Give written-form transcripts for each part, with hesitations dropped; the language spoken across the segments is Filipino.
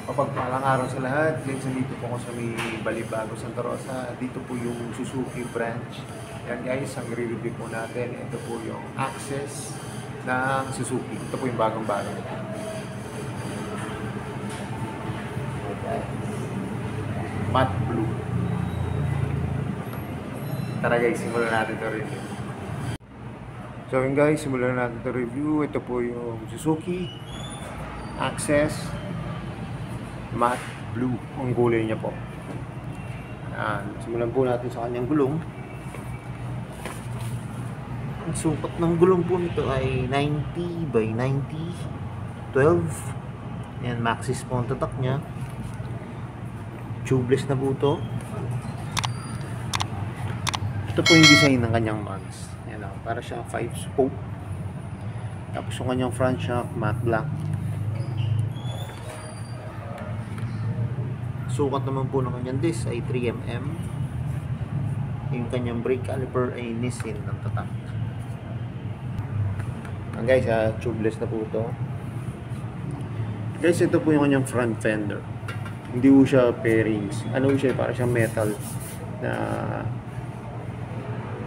Mapagpalang araw sa lahat. Guys, dito po ako sa may Balibago, Santa Rosa. Dito po yung Suzuki branch. Yan guys, ang re-review po natin. Ito po yung Access ng Suzuki. Ito po yung bagong-bagong. Matte blue. Tara guys, simulan natin ito review. So yun guys, simulan natin ito review. Ito po yung Suzuki Access Matte blue ang kulay niya po. Simulan po natin sa kanyang gulong. Ang sukat ng gulong po nito ay 90 by 90 12. Yan, Maxxis po ang tatak niya. Tubeless na po ito. Ito po yung design ng kanyang mags. Yan o, para siya 5-spoke. Tapos yung kanyang front shock matte black. Sukat naman po ng kanyang disc ay 3mm. Yung kanyang brake caliper ay Nissin ng tatak. Guys, tubeless na po ito. Guys, ito po yung kanyang front fender. Hindi po siya pairings. Ano siya, para siyang metal na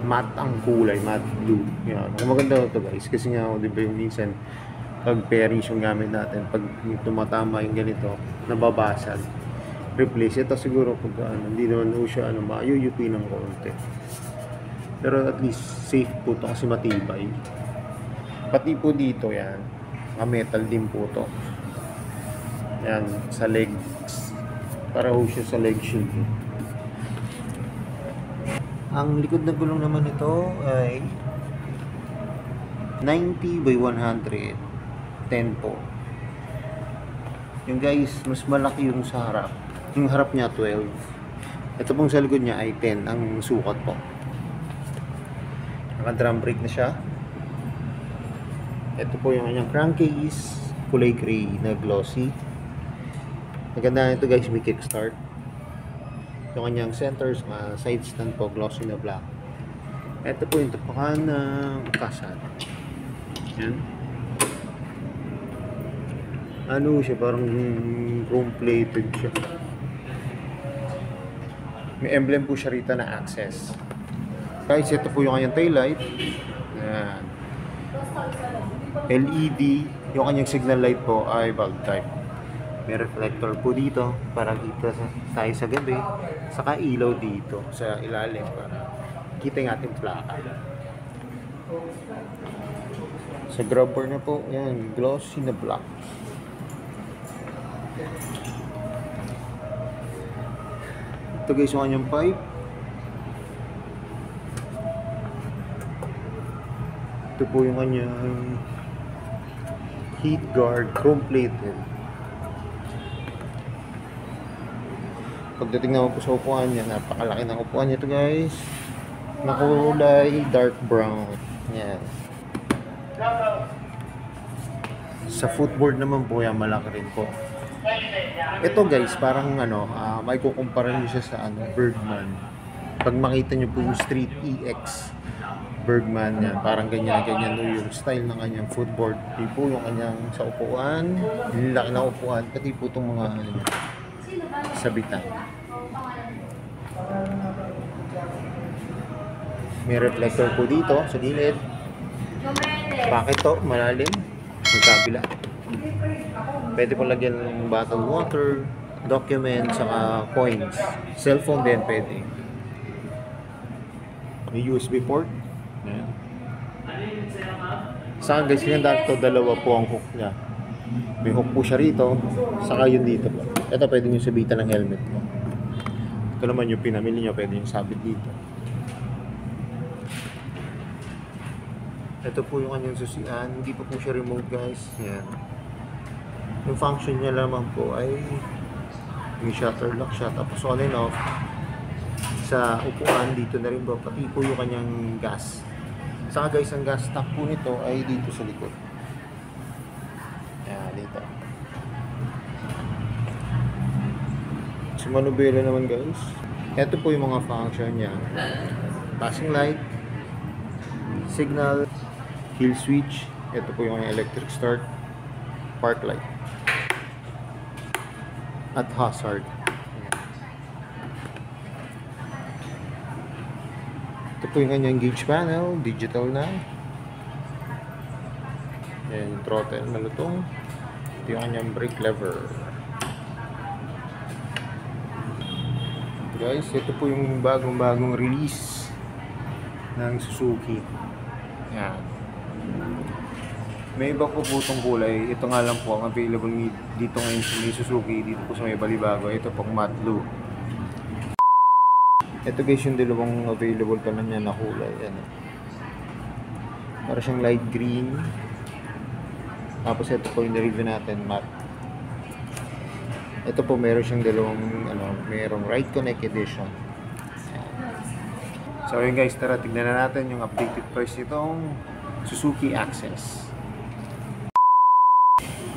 matte ang kulay, matte blue. Yan. Ang maganda ito guys, kasi nga, di ba yung minsan pag pairings yung gamit natin, pag tumatama yung ganito, nababasag. Replace ito siguro pag hindi naman po siya mayuyupi ng konti, pero at least safe po ito kasi matibay. Pati po dito yan, metal din po ito yan sa legs, para po siya sa leg shield. Ang likod na gulong naman ito ay 90 by 100 10 po. Yung guys, mas malaki yung sa harap. Yung harap niya 12. Ito pong sa likod niya ay 10 ang sukat po. Naka-drum brake na siya. Ito po yung kanyang crankcase, kulay gray na glossy. Maganda nito guys, may kickstart. Yung kanyang centers, side stand po, glossy na black. Ito po yung tapakan ng kasad. Yan. Ano siya, parang chrome plated siya. May emblem po siya rito na Access. Guys, ito po yung kanyang taillight. Ayan. LED. Yung kanyang signal light po ay bulb type. May reflector po dito para kita tayo sa gabi. Saka ilaw dito sa ilalim para kita yung ating plaka. Sa grabber na po, yan, glossy na black. Ito guys yung kanyang pipe. Ito po yung kanyang heat guard, chrome plated. Pagdating naman po sa upuan niya, napakalaki ng upuan niya ito guys. Nakulay dark brown. Yan. Sa footboard naman po yan, malaki rin po. Ito guys, parang may kukumpara nyo siya sa Bergman. Pag makita nyo po yung Street EX Bergman yan, parang ganyan yung style ng kanyang footboard. Pati po yung kanyang sa upuan, yung laki ng upuan, pati po itong mga sabitan. May reflector po dito sa gilid. Bakit to? Malalim. Yung kabila. Pwede po lagyan ng bottled water, documents, saka coins. Cellphone din pwede. May USB port. Ayan. Saan guys, dito dalawa po ang hook niya. May hook po siya rito, saka yun dito po. Ito pwede nyo sabitan ng helmet mo. Ito naman yung pinamili nyo, pwede nyo sabit dito. Ito po yung kanyang susian, hindi pa po siya remote guys. Ayan. Yung function niya lamang po ay may shutter lock siya, tapos on and off. Sa upuan dito na rin po, pati po yung kanyang gas. Saka guys, ang gas tank po nito ay dito sa likod. Ayan, dito. Sa manubela naman guys, ito po yung mga function niya. Passing light, signal, kill switch, ito po yung electric start, park light, at hazard. Ito po yung kanyang gauge panel, digital na. Ayan yung throttle, malutong. Ito yung kanyang brake lever. Guys, ito po yung bagong release ng Suzuki. Ayan. May iba po itong kulay. Ito nga lang po ang available dito ngayon sa may Suzuki. Dito po sa may Balibago. Ito pong matte blue. Ito guys yung dalawang available pa na niya na kulay. Ayan. Para siyang light green. Tapos ito po yung na-review natin, matte. Ito po meron siyang dalawang merong Ride Connect edition. Ayan. So yun guys, tara tignan na natin yung updated price nitong Suzuki Access.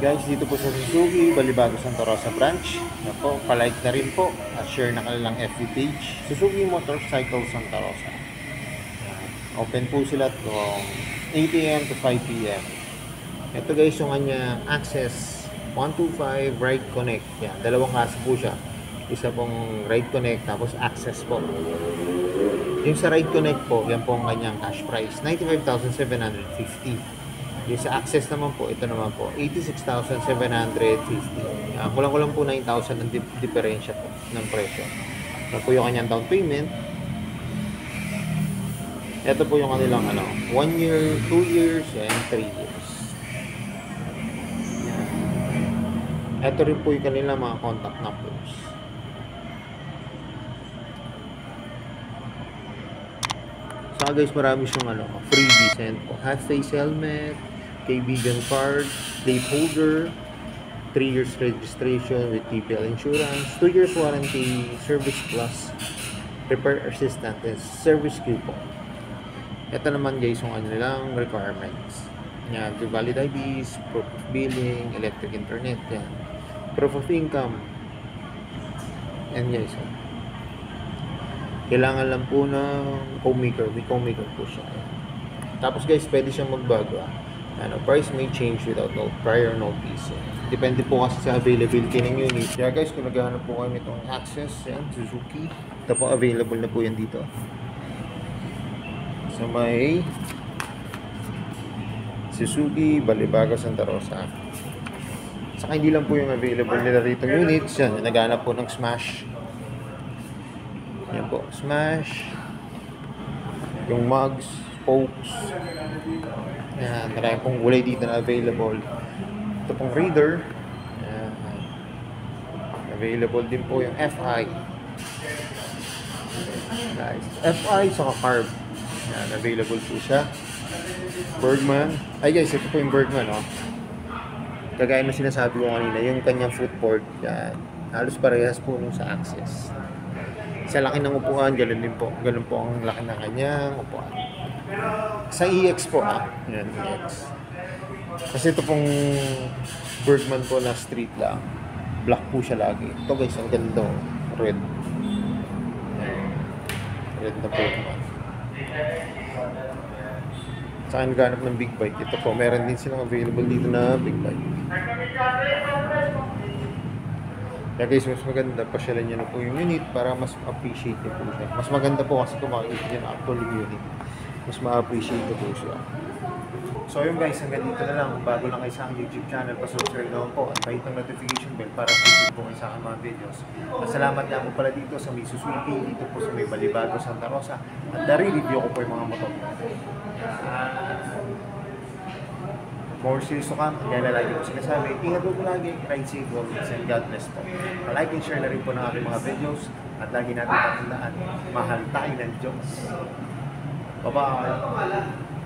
Guys, dito po sa Suzuki, Balibago Santa Rosa branch. Na po, palike na rin po at share na kanilang FB page, Suzuki Motorcycle Santa Rosa. Open po sila from 8 AM to 5 PM. Ito guys, yung kanya Access 125 Ride Connect. Yan, dalawang klase po siya. Isa pong Ride Connect, tapos Access po. Yung sa Ride Connect po, yan po ang kanyang cash price, 95,750. Yung sa Access naman po, ito naman po, 86,750. Kulang-kulang po 9,000 ang diferensya po ng presyo. Ito po yung kanyang down payment. Ito po yung kanilang 1 year, 2 years, and 3 years. Ito rin po yung kanilang mga contact numbers. Saka guys, marami siyang freebies and po. Half face helmet, kaibigan card, plate holder, 3 years registration with TPL insurance, 2 years warranty, service plus, repair assistant, and service coupon. Ito naman guys yung kanilang requirements. Yan, valid IDs, proof of billing, electric internet, yan. Proof of income. And guys, kailangan lang po ng co-maker. May co-maker po siya. Tapos guys, pwede siyang magbago. Price may change without prior notice. Depende po kasi sa availability ng unit. Kaya guys, kung naghahanap po kayo nitong Access, yan, Suzuki, ito po, available na po yan dito. So may Suzuki, Balibago, Santa Rosa. Saka hindi lang po yung available nila rito units. Yan, naghahanap po ng Smash. Yan po, Smash. Yung mugs, spokes. Yan, marami pong gulay dito na available. Ito pong reader. Yan. Available din po yung FI. Guys, FI saka carb. Yan, available po siya. Bergman. Ay guys, ito po yung Bergman, Kagaya na sinasabi ko kanina, yung kanyang footboard, yan. Halos parehas po nung sa Access. Sa laki ng upuan, ganun din po. Ganun po ang laki ng kanyang upuan. Sa EX po, Yan, EX. Kasi ito pong Bergman po na street lang. Black po siya lagi. Ito guys, ang ganda. Oh. Red. Red na po naman. Sa akin naghanap ng big bike. Ito po, meron din silang available dito na big bike. Kaya guys, mas maganda, pasyalan nyo na po yung unit para mas appreciate nyo po siya. Mas maganda po kasi kung makikita nyo na actual unit. Mas ma-appreciate nyo po siya. So yun guys, hanggang dito na lang. Kung bago lang kayo sa aking YouTube channel, pasubscribe naman po at kahit ang notification bell para updated po kayo sa aking mga videos. At salamat nga po pala dito sa may Suzuki, dito po sa may Balibago, Santa Rosa. At nare-review ko po yung mga motor. More serious to come, kaya na lagi po sinasabi, ingat po lagi, ride safe, always, and God bless po. Like and share na rin po ng aking mga videos at lagi natin tatandaan, mahal tayo ng Diyos. Bye-bye!